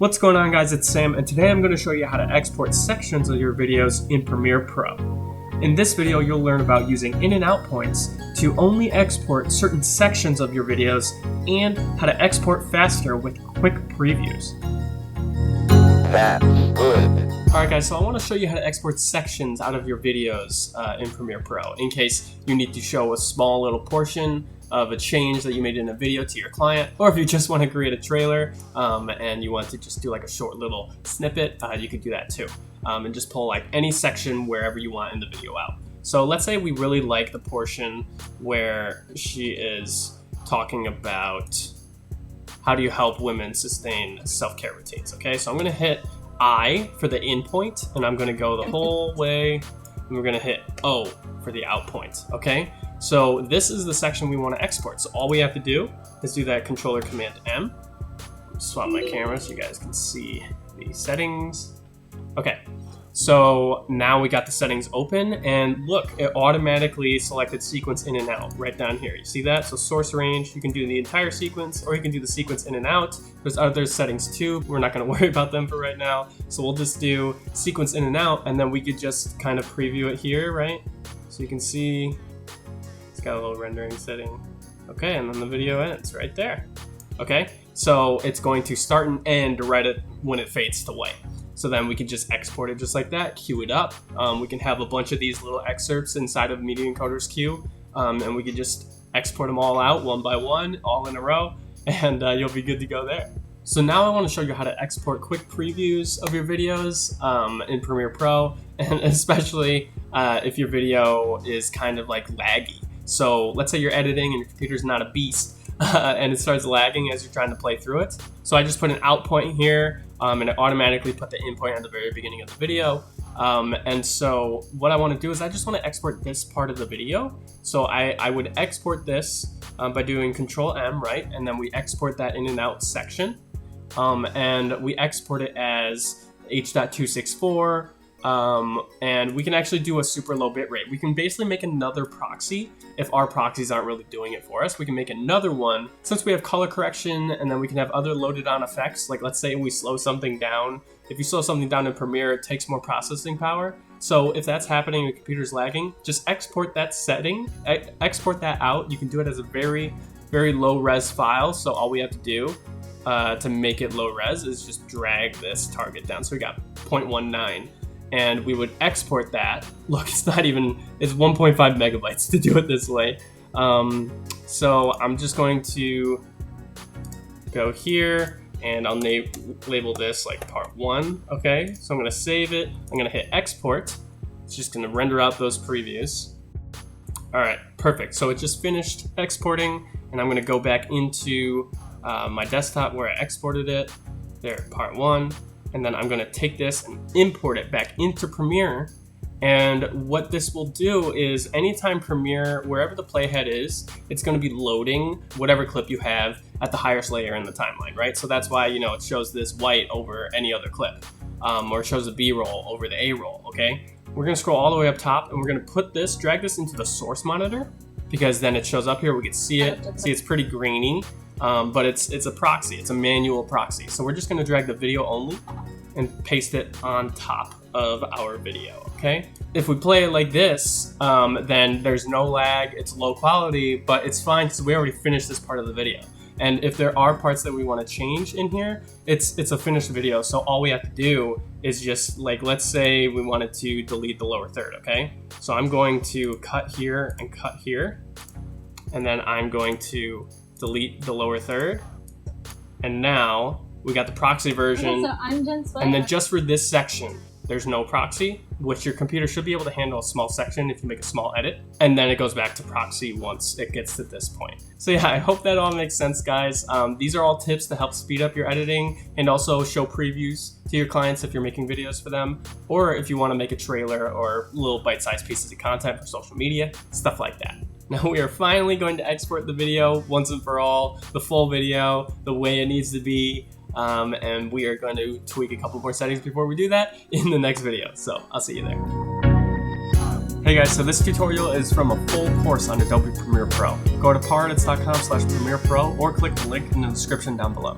What's going on, guys? It's Sam, and today I'm going to show you how to export sections of your videos in Premiere Pro. In this video, you'll learn about using in and out points to only export certain sections of your videos and how to export faster with quick previews. That's good. Alright guys, so I want to show you how to export sections out of your videos in Premiere Pro in case you need to show a small little portion of a change that you made in a video to your client, or if you just want to create a trailer and you want to just do like a short little snippet, you could do that too. And just pull like any section wherever you want in the video out. So let's say we really like the portion where she is talking about how do you help women sustain self-care routines, okay? So I'm gonna hit I for the in point, and I'm gonna go the whole way, and we're gonna hit O for the out point, okay? So this is the section we want to export. So all we have to do is do that Controller Command M. Swap my camera so you guys can see the settings. Okay, so now we got the settings open, and look, it automatically selected sequence in and out right down here. You see that? So source range, you can do the entire sequence, or you can do the sequence in and out. There's other settings too. We're not going to worry about them for right now. So we'll just do sequence in and out, and then we could just kind of preview it here, right? So you can see it's got a little rendering setting. Okay, and then the video ends right there. Okay, so it's going to start and end right when it fades to white. So then we can just export it just like that, queue it up. We can have a bunch of these little excerpts inside of Media Encoder's queue, and we can just export them all out one by one, all in a row, and you'll be good to go there. So now I want to show you how to export quick previews of your videos in Premiere Pro, and especially if your video is kind of like laggy. So let's say you're editing and your computer's not a beast and it starts lagging as you're trying to play through it. So I just put an out point here and it automatically put the in point at the very beginning of the video. And so what I want to do is I just want to export this part of the video. So I would export this by doing Control M, right? And then we export that in and out section. And we export it as H.264. And we can actually do a super low bit rate. We can basically make another proxy if our proxies aren't really doing it for us. We can make another one since we have color correction, and then we can have other loaded on effects. Like let's say we slow something down. If you slow something down in Premiere, it takes more processing power. So if that's happening and your computer's lagging, just export that setting, export that out. You can do it as a very, very low res file. So all we have to do to make it low res is just drag this target down. So we got 0.19. And we would export that. Look, it's 1.5 megabytes to do it this way. So I'm just going to go here and I'll label this like part 1, okay? So I'm gonna save it, I'm gonna hit export. It's just gonna render out those previews. All right, perfect. So it just finished exporting, and I'm gonna go back into my desktop where I exported it. There, part 1. And then I'm gonna take this and import it back into Premiere. And what this will do is anytime Premiere, wherever the playhead is, it's gonna be loading whatever clip you have at the highest layer in the timeline, right? So that's why, you know, it shows this white over any other clip, or it shows a B-roll over the A-roll, okay? We're gonna scroll all the way up top, and we're gonna drag this into the source monitor, because then it shows up here, we can see it. See, it's pretty grainy. But it's a proxy, it's a manual proxy. So we're just gonna drag the video only and paste it on top of our video, okay? If we play it like this, then there's no lag, it's low quality, but it's fine because we already finished this part of the video. And if there are parts that we wanna change in here, it's a finished video, so all we have to do is just, like, let's say we wanted to delete the lower third, okay? So I'm going to cut here and cut here, and then I'm going to delete the lower third, and now we got the proxy version. Okay, so and then just for this section, there's no proxy, which your computer should be able to handle a small section if you make a small edit, and then it goes back to proxy once it gets to this point. So yeah, I hope that all makes sense, guys. These are all tips to help speed up your editing and also show previews to your clients if you're making videos for them, or if you want to make a trailer or little bite-sized pieces of content for social media, stuff like that. Now we are finally going to export the video once and for all, the full video, the way it needs to be, and we are going to tweak a couple more settings before we do that in the next video. So I'll see you there. Hey guys, so this tutorial is from a full course on Adobe Premiere Pro. Go to ParEdits.com/Premiere Pro or click the link in the description down below.